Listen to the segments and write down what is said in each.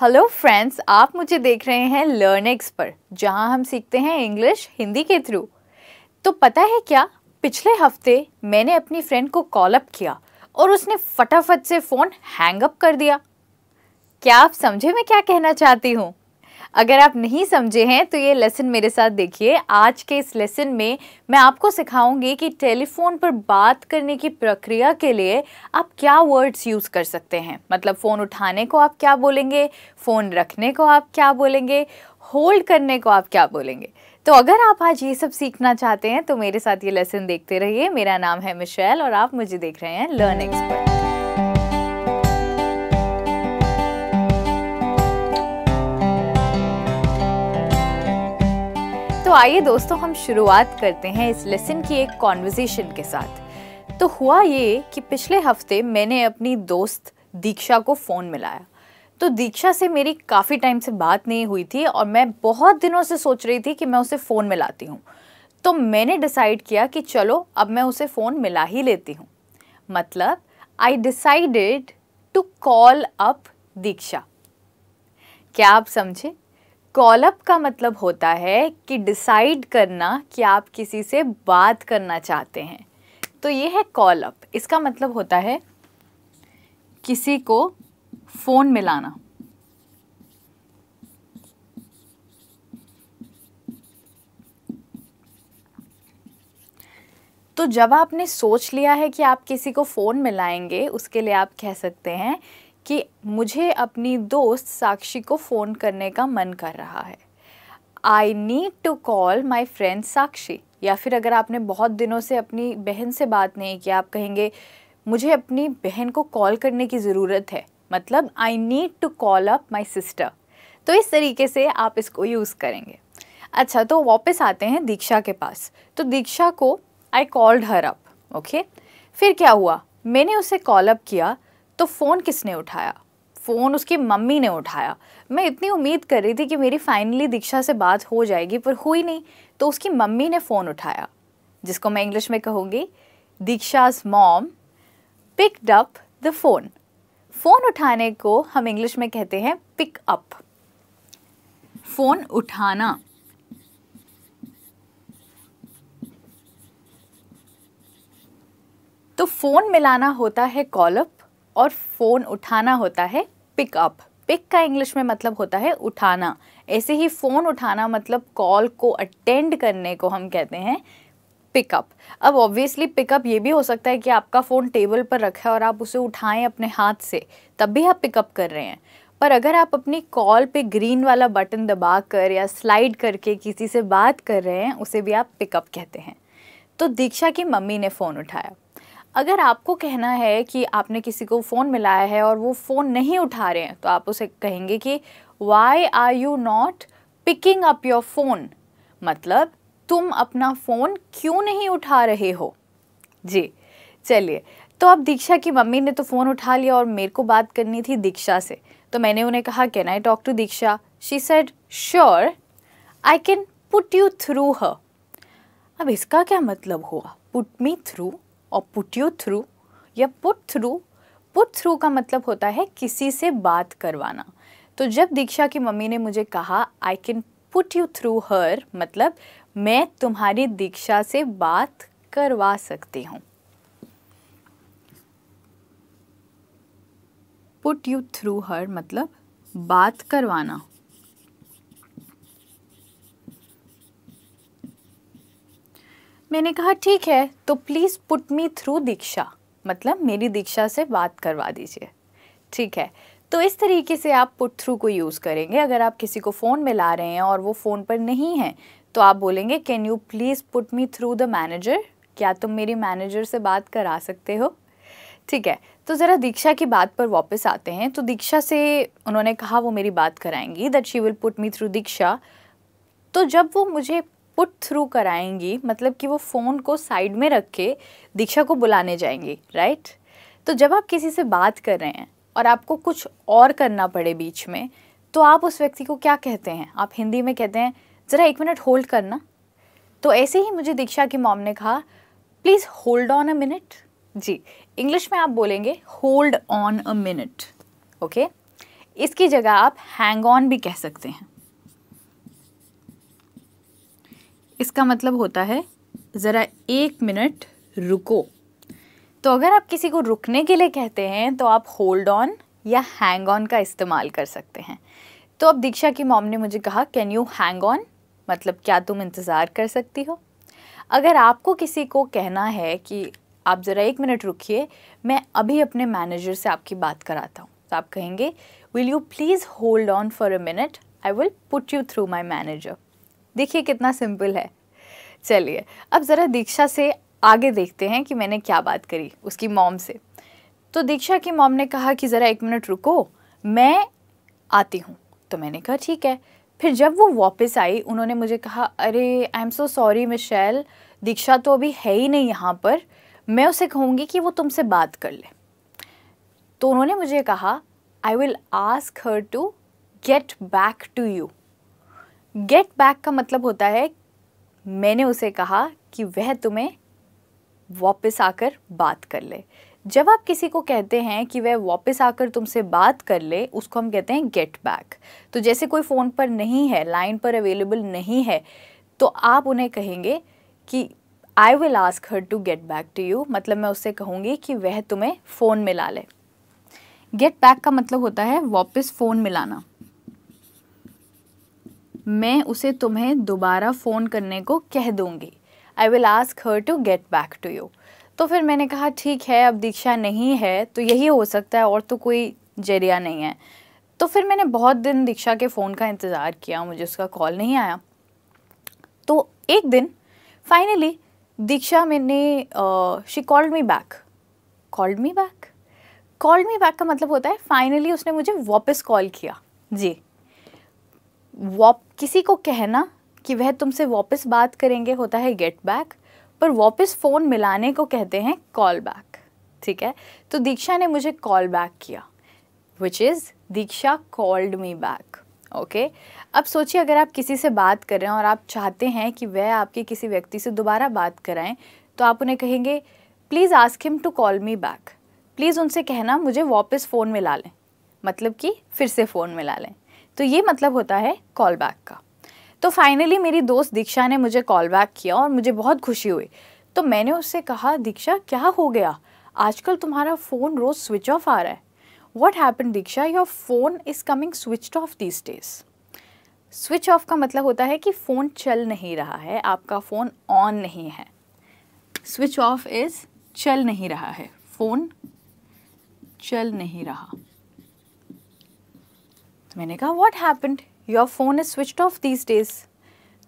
Hello friends, आप मुझे देख रहे हैं लर्निक्स पर, जहां हम सीखते हैं इंग्लिश हिंदी के थ्रू। तो पता है क्या, पिछले हफ्ते मैंने अपनी फ्रेंड को कॉल अप किया और उसने फटाफट से फ़ोन हैंग अप कर दिया। क्या आप समझे मैं क्या कहना चाहती हूँ? अगर आप नहीं समझे हैं तो ये लेसन मेरे साथ देखिए। आज के इस लेसन में मैं आपको सिखाऊंगी कि टेलीफोन पर बात करने की प्रक्रिया के लिए आप क्या वर्ड्स यूज़ कर सकते हैं। मतलब फ़ोन उठाने को आप क्या बोलेंगे, फ़ोन रखने को आप क्या बोलेंगे, होल्ड करने को आप क्या बोलेंगे। तो अगर आप आज ये सब सीखना चाहते हैं तो मेरे साथ ये लेसन देखते रहिए। मेरा नाम है मिशेल और आप मुझे देख रहे हैं लर्निक्स पर। तो आइए दोस्तों, हम शुरुआत करते हैं इस लेसन की एक कॉन्वर्सेशन के साथ। तो हुआ ये कि पिछले हफ्ते मैंने अपनी दोस्त दीक्षा को फ़ोन मिलाया। तो दीक्षा से मेरी काफ़ी टाइम से बात नहीं हुई थी और मैं बहुत दिनों से सोच रही थी कि मैं उसे फ़ोन मिलाती हूँ। तो मैंने डिसाइड किया कि चलो अब मैं उसे फ़ोन मिला ही लेती हूँ। मतलब I decided to call up Diksha. क्या आप समझे? कॉल अप का मतलब होता है कि डिसाइड करना कि आप किसी से बात करना चाहते हैं। तो ये है कॉल अप। इसका मतलब होता है किसी को फ़ोन मिलाना। तो जब आपने सोच लिया है कि आप किसी को फ़ोन मिलाएंगे, उसके लिए आप कह सकते हैं कि मुझे अपनी दोस्त साक्षी को फ़ोन करने का मन कर रहा है। I need to call my friend Sakshi. या फिर अगर आपने बहुत दिनों से अपनी बहन से बात नहीं की, आप कहेंगे मुझे अपनी बहन को कॉल करने की ज़रूरत है। मतलब I need to call up my sister. तो इस तरीके से आप इसको यूज़ करेंगे। अच्छा, तो वापस आते हैं दीक्षा के पास। तो दीक्षा को I called her up. Okay, फिर क्या हुआ, मैंने उसे कॉल अप किया तो फ़ोन किसने उठाया? फ़ोन उसकी मम्मी ने उठाया। मैं इतनी उम्मीद कर रही थी कि मेरी फाइनली दीक्षा से बात हो जाएगी, पर हुई नहीं। तो उसकी मम्मी ने फ़ोन उठाया, जिसको मैं इंग्लिश में कहूँगी Diksha's mom picked up the phone. Phone उठाने को हम इंग्लिश में कहते हैं पिक अप। फ़ोन उठाना। तो फ़ोन मिलाना होता है कॉल अप और फ़ोन उठाना होता है पिक अप। पिक का इंग्लिश में मतलब होता है उठाना। ऐसे ही फ़ोन उठाना मतलब कॉल को अटेंड करने को हम कहते हैं पिकअप। अब ऑब्वियसली पिकअप ये भी हो सकता है कि आपका फ़ोन टेबल पर रखा है और आप उसे उठाएं अपने हाथ से, तब भी आप पिकअप कर रहे हैं। पर अगर आप अपनी कॉल पे ग्रीन वाला बटन दबाकर या स्लाइड करके किसी से बात कर रहे हैं, उसे भी आप पिकअप कहते हैं। तो दीक्षा की मम्मी ने फ़ोन उठाया। अगर आपको कहना है कि आपने किसी को फ़ोन मिलाया है और वो फ़ोन नहीं उठा रहे हैं, तो आप उसे कहेंगे कि why are you not picking up your phone. मतलब तुम अपना फ़ोन क्यों नहीं उठा रहे हो? जी, चलिए। तो अब दीक्षा की मम्मी ने तो फ़ोन उठा लिया और मेरे को बात करनी थी दीक्षा से। तो मैंने उन्हें कहा, can I talk to Diksha? She said sure, I can put you through her. अब इसका क्या मतलब हुआ? पुट मी थ्रू और पुट यू थ्रू या पुट थ्रू। पुट थ्रू का मतलब होता है किसी से बात करवाना। तो जब दीक्षा की मम्मी ने मुझे कहा I can put you through her, मतलब मैं तुम्हारी दीक्षा से बात करवा सकती हूँ। पुट यू थ्रू हर मतलब बात करवाना। मैंने कहा ठीक है, तो प्लीज़ पुट मी थ्रू दीक्षा, मतलब मेरी दीक्षा से बात करवा दीजिए। ठीक है, तो इस तरीके से आप पुट थ्रू को यूज़ करेंगे। अगर आप किसी को फ़ोन मिला रहे हैं और वो फ़ोन पर नहीं है, तो आप बोलेंगे can you please put me through the manager. क्या तुम मेरी मैनेजर से बात करा सकते हो? ठीक है, तो ज़रा दीक्षा की बात पर वापस आते हैं। तो दीक्षा से उन्होंने कहा वो मेरी बात कराएंगी, that she will put me through Diksha. तो जब वो मुझे पुट थ्रू कराएंगी, मतलब कि वो फ़ोन को साइड में रख के दीक्षा को बुलाने जाएंगी, राइट? तो जब आप किसी से बात कर रहे हैं और आपको कुछ और करना पड़े बीच में, तो आप उस व्यक्ति को क्या कहते हैं? आप हिंदी में कहते हैं ज़रा 1 मिनट होल्ड करना। तो ऐसे ही मुझे दीक्षा की मॉम ने कहा please hold on a minute. जी, इंग्लिश में आप बोलेंगे hold on a minute. Okay, इसकी जगह आप हैंग ऑन भी कह सकते हैं। इसका मतलब होता है ज़रा 1 मिनट रुको। तो अगर आप किसी को रुकने के लिए कहते हैं तो आप होल्ड ऑन या हैंग ऑन का इस्तेमाल कर सकते हैं। तो अब दीक्षा की मॉम ने मुझे कहा कैन यू हैंग ऑन, मतलब क्या तुम इंतज़ार कर सकती हो। अगर आपको किसी को कहना है कि आप ज़रा 1 मिनट रुकिए, मैं अभी अपने मैनेजर से आपकी बात कराता हूँ, तो आप कहेंगे will you please hold on for a minute, I will put you through my manager. देखिए कितना सिंपल है। चलिए अब ज़रा दीक्षा से आगे देखते हैं कि मैंने क्या बात करी उसकी मॉम से। तो दीक्षा की मॉम ने कहा कि ज़रा 1 मिनट रुको, मैं आती हूँ। तो मैंने कहा ठीक है। फिर जब वो वापस आई उन्होंने मुझे कहा अरे I am so sorry Michelle, Diksha तो अभी है ही नहीं यहाँ पर, मैं उसे कहूँगी कि वो तुमसे बात कर ले। तो उन्होंने मुझे कहा I will ask her to get back to you. Get back का मतलब होता है मैंने उसे कहा कि वह तुम्हें वापस आकर बात कर ले। जब आप किसी को कहते हैं कि वह वापस आकर तुमसे बात कर ले, उसको हम कहते हैं गेट बैक। तो जैसे कोई फ़ोन पर नहीं है, लाइन पर अवेलेबल नहीं है, तो आप उन्हें कहेंगे कि I will ask her to get back to you, मतलब मैं उससे कहूँगी कि वह तुम्हें फ़ोन मिला ले। गेट बैक का मतलब होता है वापस फ़ोन मिलाना। मैं उसे तुम्हें दोबारा फ़ोन करने को कह दूँगी, I will ask her to get back to you. तो फिर मैंने कहा ठीक है, अब दीक्षा नहीं है तो यही हो सकता है और तो कोई जरिया नहीं है। तो फिर मैंने बहुत दिन दीक्षा के फ़ोन का इंतज़ार किया, मुझे उसका कॉल नहीं आया। तो एक दिन finally Diksha she called me back. Called me back का मतलब होता है फाइनली उसने मुझे वापस कॉल किया। जी, किसी को कहना कि वह तुमसे वापस बात करेंगे होता है गेट बैक, पर वापस फ़ोन मिलाने को कहते हैं कॉल बैक। ठीक है, तो दीक्षा ने मुझे कॉल बैक किया, which is Diksha called me back. Okay, अब सोचिए अगर आप किसी से बात कर रहे हैं और आप चाहते हैं कि वह आपके किसी व्यक्ति से दोबारा बात कराएं, तो आप उन्हें कहेंगे please ask him to call me back. Please उनसे कहना मुझे वापस फ़ोन मिला लें, मतलब कि फिर से फ़ोन मिला लें। तो ये मतलब होता है कॉल बैक का। तो फाइनली मेरी दोस्त दीक्षा ने मुझे कॉल बैक किया और मुझे बहुत खुशी हुई। तो मैंने उससे कहा दीक्षा क्या हो गया, आजकल तुम्हारा फ़ोन रोज़ स्विच ऑफ आ रहा है। What happened Diksha, your phone is coming switched off these days. Switch off का मतलब होता है कि फ़ोन चल नहीं रहा है, आपका फ़ोन ऑन नहीं है। स्विच ऑफ इज़ चल नहीं रहा है, फ़ोन चल नहीं रहा। तो मैंने कहा what happened, your phone is switched off these days.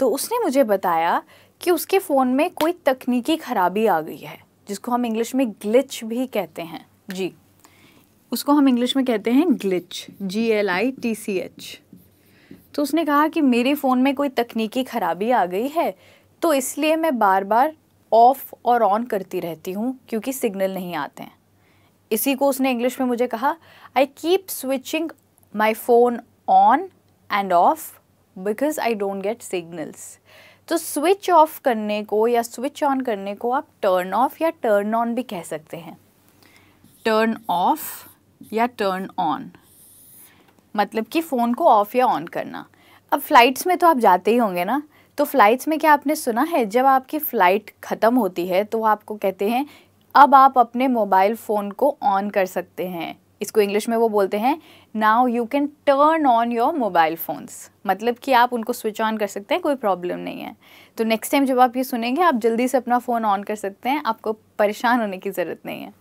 तो उसने मुझे बताया कि उसके फ़ोन में कोई तकनीकी ख़राबी आ गई है, जिसको हम इंग्लिश में ग्लिच भी कहते हैं। जी, उसको हम इंग्लिश में कहते हैं ग्लिच, GLITCH। तो उसने कहा कि मेरे फ़ोन में कोई तकनीकी ख़राबी आ गई है, तो इसलिए मैं बार बार ऑफ़ और ऑन करती रहती हूँ क्योंकि सिग्नल नहीं आते हैं। इसी को उसने इंग्लिश में मुझे कहा I keep switching my phone on end of because I don't get signals. तो स्विच ऑफ करने को या स्विच ऑन करने को आप टर्न ऑफ या टर्न ऑन भी कह सकते हैं। टर्न ऑफ या टर्न ऑन मतलब कि फ़ोन को ऑफ़ या ऑन करना। अब फ़्लाइट्स में तो आप जाते ही होंगे ना, तो फ़्लाइट्स में क्या आपने सुना है जब आपकी फ़्लाइट ख़त्म होती है तो आपको कहते हैं अब आप अपने मोबाइल फ़ोन को ऑन कर सकते हैं। इसको इंग्लिश में वो बोलते हैं now you can turn on your mobile phones, मतलब कि आप उनको स्विच ऑन कर सकते हैं, कोई प्रॉब्लम नहीं है। तो नेक्स्ट टाइम जब आप ये सुनेंगे आप जल्दी से अपना फ़ोन ऑन कर सकते हैं, आपको परेशान होने की ज़रूरत नहीं है।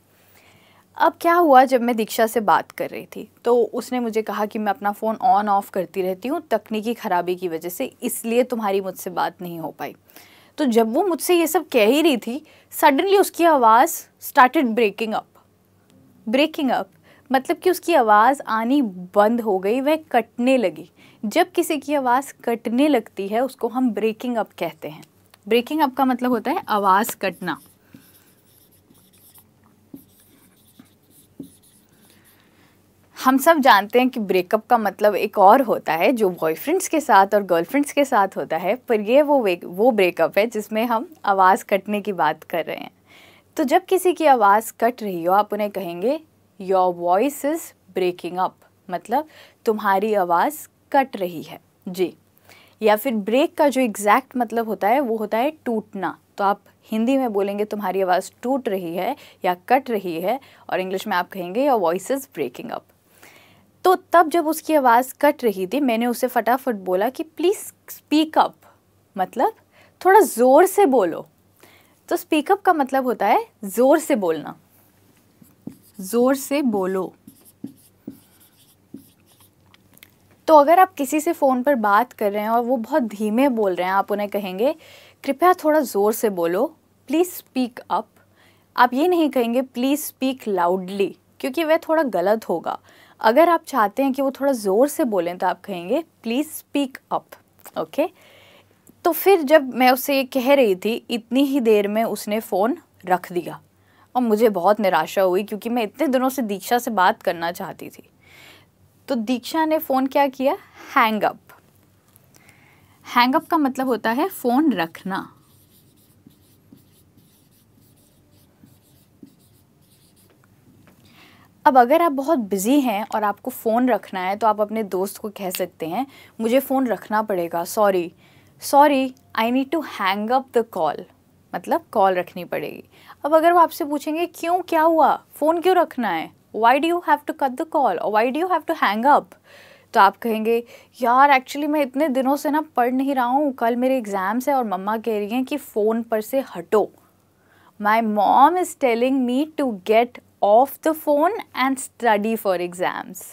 अब क्या हुआ, जब मैं दीक्षा से बात कर रही थी तो उसने मुझे कहा कि मैं अपना फ़ोन ऑन ऑफ़ करती रहती हूँ तकनीकी ख़राबी की वजह से, इसलिए तुम्हारी मुझसे बात नहीं हो पाई। तो जब वो मुझसे ये सब कह ही रही थी, सडनली उसकी आवाज़ स्टार्टेड ब्रेकिंग अप मतलब कि उसकी आवाज़ आनी बंद हो गई, वह कटने लगी। जब किसी की आवाज़ कटने लगती है उसको हम ब्रेकिंग अप कहते हैं। ब्रेकिंग अप का मतलब होता है आवाज़ कटना। हम सब जानते हैं कि ब्रेकअप का मतलब एक और होता है जो बॉयफ्रेंड्स के साथ और गर्लफ्रेंड्स के साथ होता है, पर ये वो ब्रेकअप है जिसमें हम आवाज़ कटने की बात कर रहे हैं। तो जब किसी की आवाज़ कट रही हो आप उन्हें कहेंगे your voice is breaking up, मतलब तुम्हारी आवाज़ कट रही है। जी। या फिर ब्रेक का जो एग्जैक्ट मतलब होता है वो होता है टूटना। तो आप हिंदी में बोलेंगे तुम्हारी आवाज़ टूट रही है या कट रही है, और इंग्लिश में आप कहेंगे your voice is breaking up. तो तब जब उसकी आवाज़ कट रही थी, मैंने उसे फटाफट बोला कि प्लीज़ स्पीक अप, मतलब थोड़ा ज़ोर से बोलो। तो स्पीक अप का मतलब होता है ज़ोर से बोलना, ज़ोर से बोलो। तो अगर आप किसी से फ़ोन पर बात कर रहे हैं और वो बहुत धीमे बोल रहे हैं, आप उन्हें कहेंगे कृपया थोड़ा ज़ोर से बोलो, प्लीज़ स्पीक अप। आप ये नहीं कहेंगे प्लीज़ स्पीक लाउडली, क्योंकि वह थोड़ा गलत होगा। अगर आप चाहते हैं कि वो थोड़ा ज़ोर से बोलें तो आप कहेंगे प्लीज़ स्पीक अप। ओके। तो फिर जब मैं उससे ये कह रही थी, इतनी ही देर में उसने फ़ोन रख दिया और मुझे बहुत निराशा हुई, क्योंकि मैं इतने दिनों से दीक्षा से बात करना चाहती थी। तो दीक्षा ने फ़ोन क्या किया? Hang up. हैंग अप का मतलब होता है फ़ोन रखना। अब अगर आप बहुत बिज़ी हैं और आपको फ़ोन रखना है तो आप अपने दोस्त को कह सकते हैं मुझे फ़ोन रखना पड़ेगा, sorry I need to hang up the call, मतलब कॉल रखनी पड़ेगी। अब अगर वो आपसे पूछेंगे क्यों, क्या हुआ, फ़ोन क्यों रखना है, why do you have to cut the call और why do you have to hang up, तो आप कहेंगे यार एक्चुअली मैं इतने दिनों से ना पढ़ नहीं रहा हूँ, कल मेरे एग्ज़ाम्स है और मम्मा कह रही हैं कि फ़ोन पर से हटो। My mom is telling me to get off the phone and study for exams.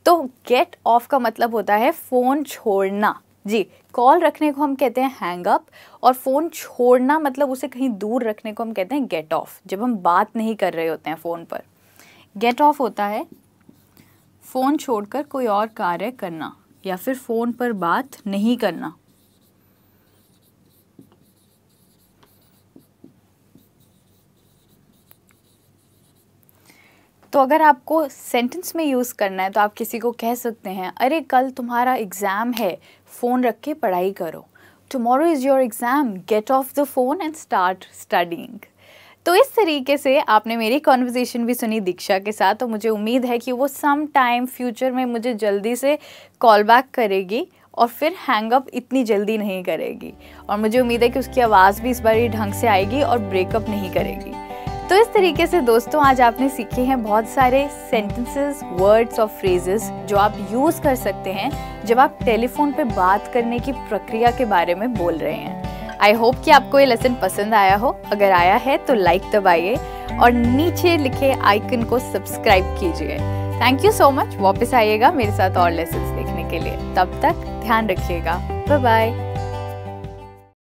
तो गेट ऑफ का मतलब होता है फ़ोन छोड़ना। जी, कॉल रखने को हम कहते हैं हैंग अप, और फ़ोन छोड़ना मतलब उसे कहीं दूर रखने को हम कहते हैं गेट ऑफ, जब हम बात नहीं कर रहे होते हैं फ़ोन पर। गेट ऑफ होता है फ़ोन छोड़कर कोई और कार्य करना या फिर फ़ोन पर बात नहीं करना। तो अगर आपको सेंटेंस में यूज़ करना है तो आप किसी को कह सकते हैं अरे कल तुम्हारा एग्ज़ाम है, फ़ोन रख के पढ़ाई करो। Tomorrow is your exam, get off the phone and start studying. तो इस तरीके से आपने मेरी कॉन्वर्जेसन भी सुनी दीक्षा के साथ, तो मुझे उम्मीद है कि वो सम टाइम फ्यूचर में मुझे जल्दी से कॉल बैक करेगी और फिर हैंग अप इतनी जल्दी नहीं करेगी, और मुझे उम्मीद है कि उसकी आवाज़ भी इस बार ये ढंग से आएगी और ब्रेकअप नहीं करेगी। तो इस तरीके से दोस्तों आज आपने सीखे हैं बहुत सारे सेंटेंसेस, वर्ड्स और फ्रेजेस जो आप यूज़ कर सकते हैं जब आप टेलीफोन पे बात करने की प्रक्रिया के बारे में बोल रहे हैं। आई होप कि आपको ये लेसन पसंद आया हो। अगर आया है तो लाइक दबाइए और नीचे लिखे आइकन को सब्सक्राइब कीजिए। Thank you so much. वापस आइएगा मेरे साथ और लेसन्स देखने के लिए। तब तक ध्यान रखिएगा। Bye bye.